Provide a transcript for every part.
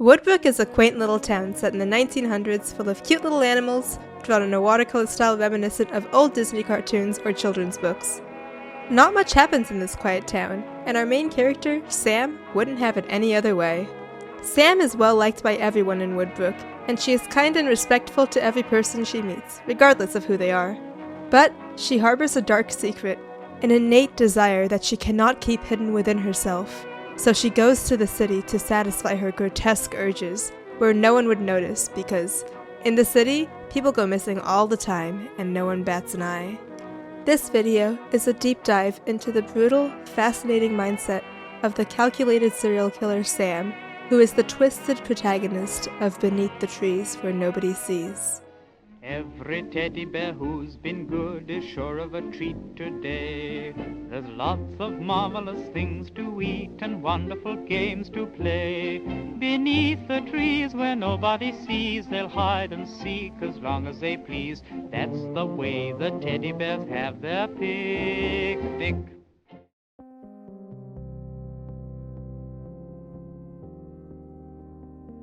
Woodbrook is a quaint little town set in the 1900s full of cute little animals drawn in a watercolor style reminiscent of old Disney cartoons or children's books. Not much happens in this quiet town, and our main character, Sam, wouldn't have it any other way. Sam is well liked by everyone in Woodbrook, and she is kind and respectful to every person she meets, regardless of who they are. But she harbors a dark secret, an innate desire that she cannot keep hidden within herself. So she goes to the city to satisfy her grotesque urges, where no one would notice because, in the city, people go missing all the time and no one bats an eye. This video is a deep dive into the brutal, fascinating mindset of the calculated serial killer Sam, who is the twisted protagonist of Beneath the Trees Where Nobody Sees. Every teddy bear who's been good is sure of a treat today. There's lots of marvelous things to eat and wonderful games to play. Beneath the trees where nobody sees, they'll hide and seek as long as they please. That's the way the teddy bears have their picnic.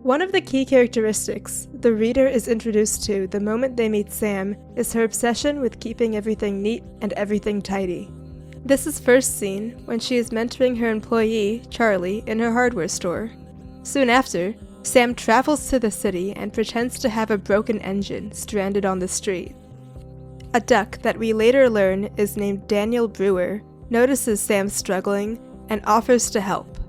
One of the key characteristics the reader is introduced to the moment they meet Sam is her obsession with keeping everything neat and everything tidy. This is first seen when she is mentoring her employee, Charlie, in her hardware store. Soon after, Sam travels to the city and pretends to have a broken engine stranded on the street. A duck that we later learn is named Daniel Brewer notices Sam struggling and offers to help.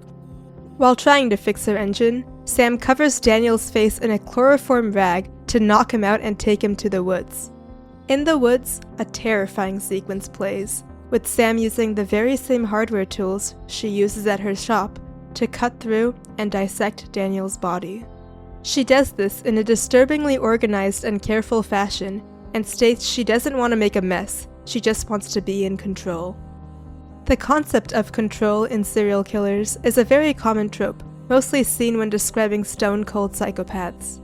While trying to fix her engine, Sam covers Daniel's face in a chloroform rag to knock him out and take him to the woods. In the woods, a terrifying sequence plays, with Sam using the very same hardware tools she uses at her shop to cut through and dissect Daniel's body. She does this in a disturbingly organized and careful fashion and states she doesn't want to make a mess, she just wants to be in control. The concept of control in serial killers is a very common trope, mostly seen when describing stone-cold psychopaths.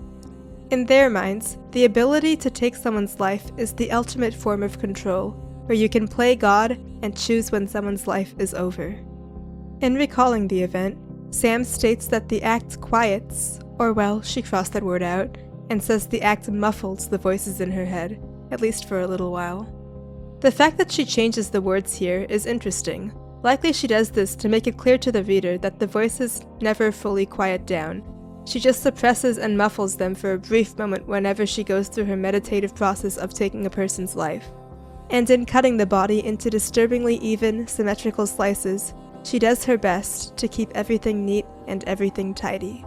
In their minds, the ability to take someone's life is the ultimate form of control, where you can play God and choose when someone's life is over. In recalling the event, Sam states that the act quiets, or well, she crossed that word out, and says the act muffles the voices in her head, at least for a little while. The fact that she changes the words here is interesting. Likely she does this to make it clear to the reader that the voices never fully quiet down. She just suppresses and muffles them for a brief moment whenever she goes through her meditative process of taking a person's life. And in cutting the body into disturbingly even, symmetrical slices, she does her best to keep everything neat and everything tidy.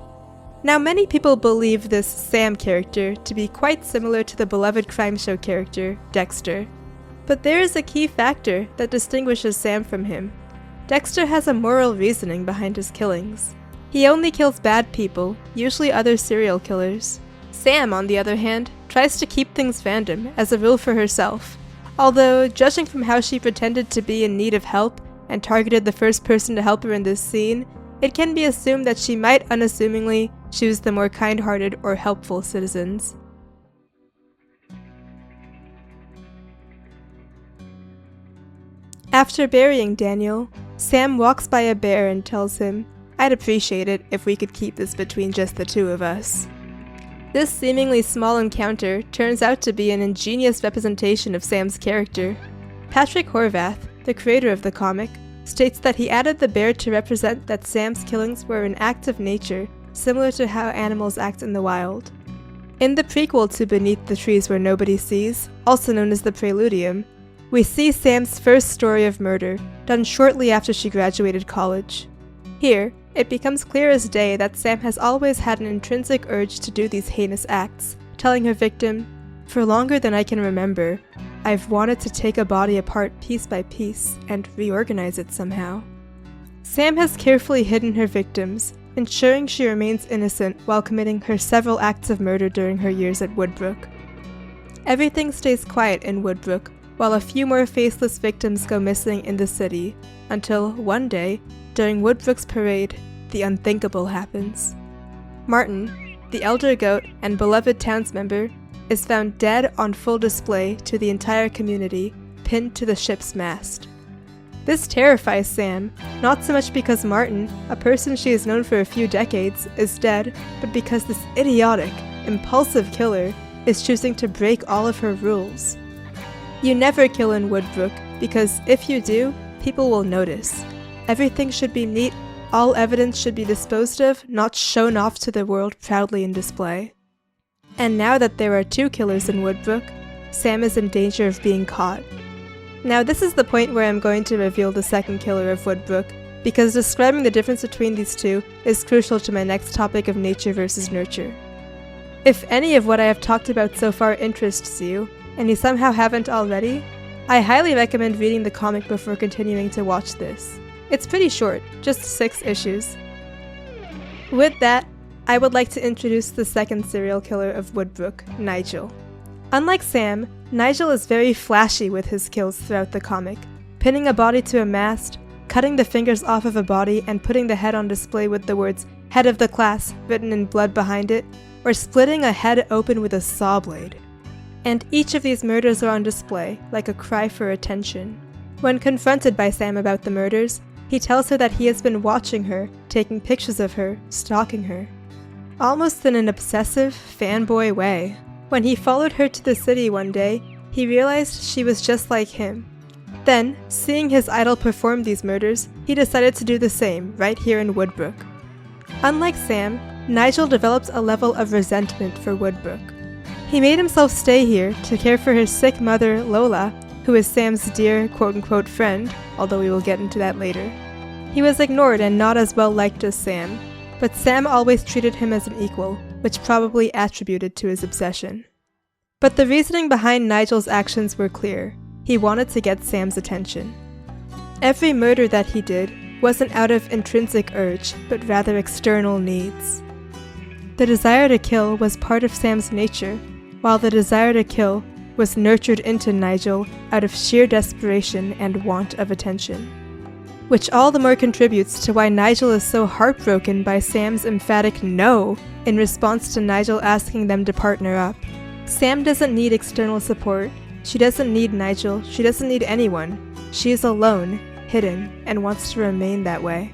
Now, many people believe this Sam character to be quite similar to the beloved crime show character, Dexter. But there is a key factor that distinguishes Sam from him. Dexter has a moral reasoning behind his killings. He only kills bad people, usually other serial killers. Sam, on the other hand, tries to keep things random as a rule for herself. Although, judging from how she pretended to be in need of help and targeted the first person to help her in this scene, it can be assumed that she might unassumingly choose the more kind-hearted or helpful citizens. After burying Daniel, Sam walks by a bear and tells him, "I'd appreciate it if we could keep this between just the two of us." This seemingly small encounter turns out to be an ingenious representation of Sam's character. Patrick Horvath, the creator of the comic, states that he added the bear to represent that Sam's killings were an act of nature, similar to how animals act in the wild. In the prequel to Beneath the Trees Where Nobody Sees, also known as the Preludium, we see Sam's first story of murder, done shortly after she graduated college. Here, it becomes clear as day that Sam has always had an intrinsic urge to do these heinous acts, telling her victim, "For longer than I can remember, I've wanted to take a body apart piece by piece and reorganize it somehow." Sam has carefully hidden her victims, ensuring she remains innocent while committing her several acts of murder during her years at Woodbrook. Everything stays quiet in Woodbrook, while a few more faceless victims go missing in the city, until one day, during Woodbrook's parade, the unthinkable happens. Martin, the elder goat and beloved townsmember, is found dead on full display to the entire community, pinned to the ship's mast. This terrifies Sam, not so much because Martin, a person she has known for a few decades, is dead, but because this idiotic, impulsive killer is choosing to break all of her rules. You never kill in Woodbrook, because if you do, people will notice. Everything should be neat, all evidence should be disposed of, not shown off to the world proudly in display. And now that there are 2 killers in Woodbrook, Sam is in danger of being caught. Now this is the point where I'm going to reveal the second killer of Woodbrook, because describing the difference between these two is crucial to my next topic of nature versus nurture. If any of what I have talked about so far interests you, and you somehow haven't already, I highly recommend reading the comic before continuing to watch this. It's pretty short, just 6 issues. With that, I would like to introduce the second serial killer of Woodbrook, Nigel. Unlike Sam, Nigel is very flashy with his kills throughout the comic, pinning a body to a mast, cutting the fingers off of a body and putting the head on display with the words "Head of the Class" written in blood behind it, or splitting a head open with a saw blade. And each of these murders are on display, like a cry for attention. When confronted by Sam about the murders, he tells her that he has been watching her, taking pictures of her, stalking her. Almost in an obsessive, fanboy way. When he followed her to the city one day, he realized she was just like him. Then, seeing his idol perform these murders, he decided to do the same, right here in Woodbrook. Unlike Sam, Nigel develops a level of resentment for Woodbrook. He made himself stay here to care for his sick mother, Lola, who is Sam's dear quote-unquote friend, although we will get into that later. He was ignored and not as well liked as Sam, but Sam always treated him as an equal, which probably attributed to his obsession. But the reasoning behind Nigel's actions were clear. He wanted to get Sam's attention. Every murder that he did wasn't out of intrinsic urge, but rather external needs. The desire to kill was part of Sam's nature, while the desire to kill was nurtured into Nigel out of sheer desperation and want of attention. Which all the more contributes to why Nigel is so heartbroken by Sam's emphatic no in response to Nigel asking them to partner up. Sam doesn't need external support. She doesn't need Nigel. She doesn't need anyone. She is alone, hidden, and wants to remain that way.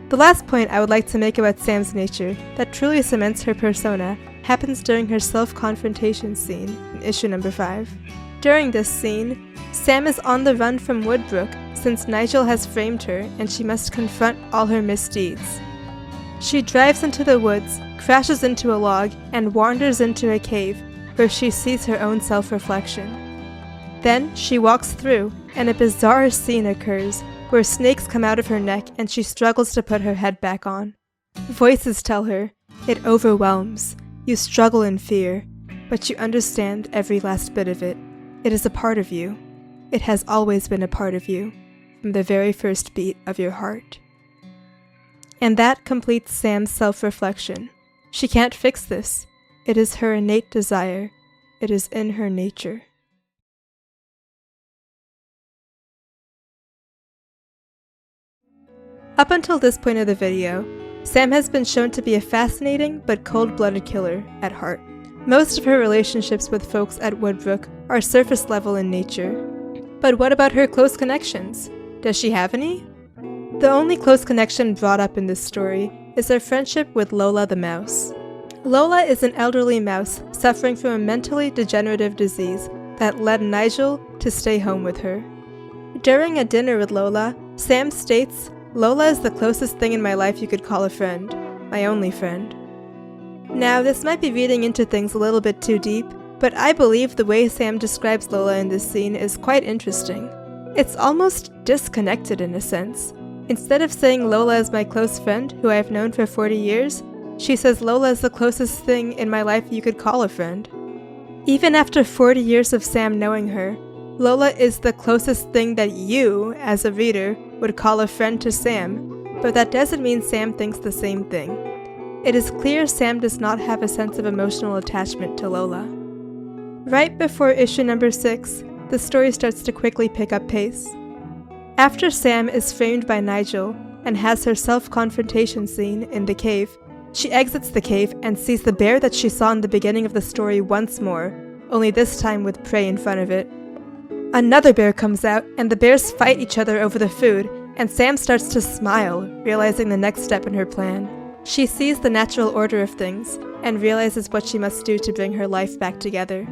The last point I would like to make about Sam's nature that truly cements her persona happens during her self-confrontation scene in issue number 5. During this scene, Sam is on the run from Woodbrook since Nigel has framed her and she must confront all her misdeeds. She drives into the woods, crashes into a log, and wanders into a cave where she sees her own self-reflection. Then she walks through, and a bizarre scene occurs where snakes come out of her neck and she struggles to put her head back on. Voices tell her, "It overwhelms. You struggle in fear, but you understand every last bit of it. It is a part of you. It has always been a part of you, from the very first beat of your heart." And that completes Sam's self-reflection. She can't fix this. It is her innate desire. It is in her nature. Up until this point of the video, Sam has been shown to be a fascinating but cold-blooded killer at heart. Most of her relationships with folks at Woodbrook are surface level in nature. But what about her close connections? Does she have any? The only close connection brought up in this story is her friendship with Lola the mouse. Lola is an elderly mouse suffering from a mentally degenerative disease that led Nigel to stay home with her. During a dinner with Lola, Sam states, "Lola is the closest thing in my life you could call a friend. My only friend." Now, this might be reading into things a little bit too deep, but I believe the way Sam describes Lola in this scene is quite interesting. It's almost disconnected in a sense. Instead of saying Lola is my close friend, who I have known for 40 years, she says Lola is the closest thing in my life you could call a friend. Even after 40 years of Sam knowing her, Lola is the closest thing that you, as a reader, would call a friend to Sam, but that doesn't mean Sam thinks the same thing. It is clear Sam does not have a sense of emotional attachment to Lola. Right before issue number 6, the story starts to quickly pick up pace. After Sam is framed by Nigel and has her self-confrontation scene in the cave, she exits the cave and sees the bear that she saw in the beginning of the story once more, only this time with prey in front of it. Another bear comes out, and the bears fight each other over the food, and Sam starts to smile, realizing the next step in her plan. She sees the natural order of things, and realizes what she must do to bring her life back together.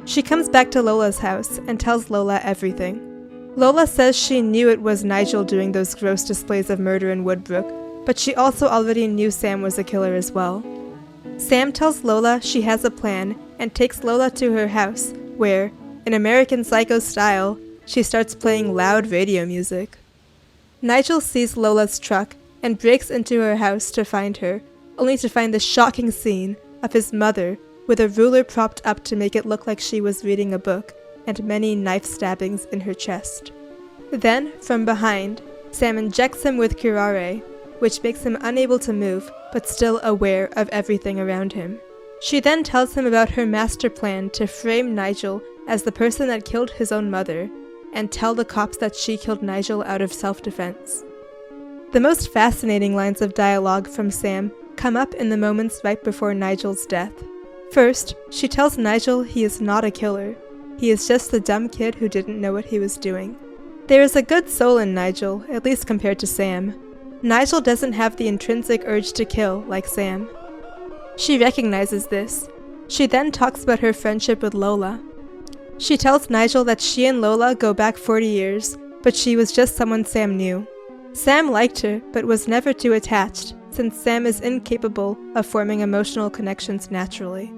She comes back to Lola's house, and tells Lola everything. Lola says she knew it was Nigel doing those gross displays of murder in Woodbrook, but she also already knew Sam was a killer as well. Sam tells Lola she has a plan, and takes Lola to her house, where, in American Psycho style, she starts playing loud radio music. Nigel sees Lola's truck, and breaks into her house to find her, only to find the shocking scene of his mother with a ruler propped up to make it look like she was reading a book, and many knife stabbings in her chest. Then, from behind, Sam injects him with curare, which makes him unable to move, but still aware of everything around him. She then tells him about her master plan to frame Nigel as the person that killed his own mother, and tell the cops that she killed Nigel out of self-defense. The most fascinating lines of dialogue from Sam come up in the moments right before Nigel's death. First, she tells Nigel he is not a killer. He is just the dumb kid who didn't know what he was doing. There is a good soul in Nigel, at least compared to Sam. Nigel doesn't have the intrinsic urge to kill like Sam. She recognizes this. She then talks about her friendship with Lola. She tells Nigel that she and Lola go back 40 years, but she was just someone Sam knew. Sam liked her, but was never too attached, since Sam is incapable of forming emotional connections naturally.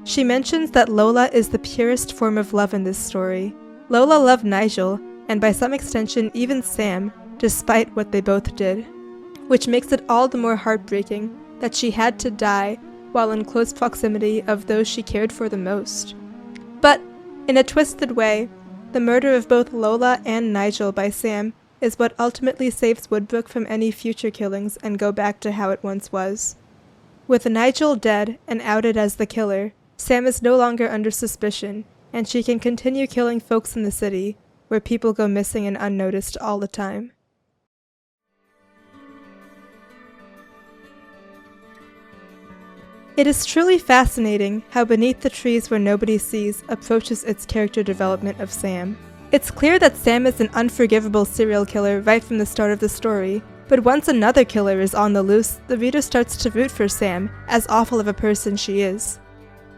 She mentions that Lola is the purest form of love in this story. Lola loved Nigel, and by some extension even Sam, despite what they both did. Which makes it all the more heartbreaking that she had to die while in close proximity of those she cared for the most. But, in a twisted way, the murder of both Lola and Nigel by Sam is what ultimately saves Woodbrook from any future killings and go back to how it once was. With Nigel dead and outed as the killer, Sam is no longer under suspicion, and she can continue killing folks in the city, where people go missing and unnoticed all the time. It is truly fascinating how Beneath the Trees Where Nobody Sees approaches its character development of Sam. It's clear that Sam is an unforgivable serial killer right from the start of the story, but once another killer is on the loose, the reader starts to root for Sam, as awful of a person she is.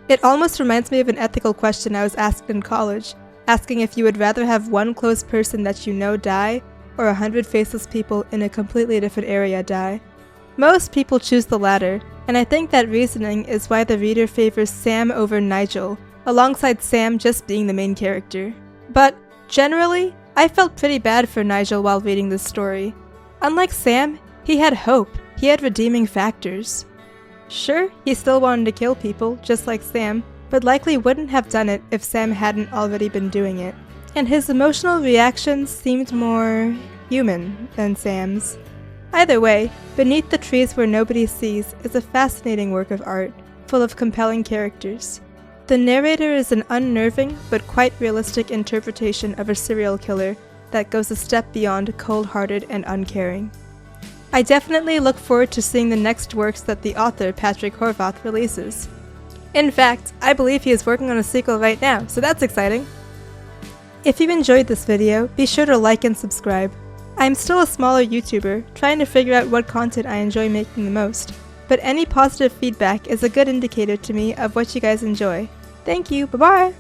It almost reminds me of an ethical question I was asked in college, asking if you would rather have one close person that you know die, or 100 faceless people in a completely different area die. Most people choose the latter, and I think that reasoning is why the reader favors Sam over Nigel, alongside Sam just being the main character. But, generally, I felt pretty bad for Nigel while reading this story. Unlike Sam, he had hope, he had redeeming factors. Sure, he still wanted to kill people, just like Sam, but likely wouldn't have done it if Sam hadn't already been doing it. And his emotional reactions seemed more human than Sam's. Either way, Beneath the Trees Where Nobody Sees is a fascinating work of art, full of compelling characters. The narrator is an unnerving but quite realistic interpretation of a serial killer that goes a step beyond cold-hearted and uncaring. I definitely look forward to seeing the next works that the author, Patrick Horvath, releases. In fact, I believe he is working on a sequel right now, so that's exciting. If you enjoyed this video, be sure to like and subscribe. I'm still a smaller YouTuber, trying to figure out what content I enjoy making the most, but any positive feedback is a good indicator to me of what you guys enjoy. Thank you, bye-bye!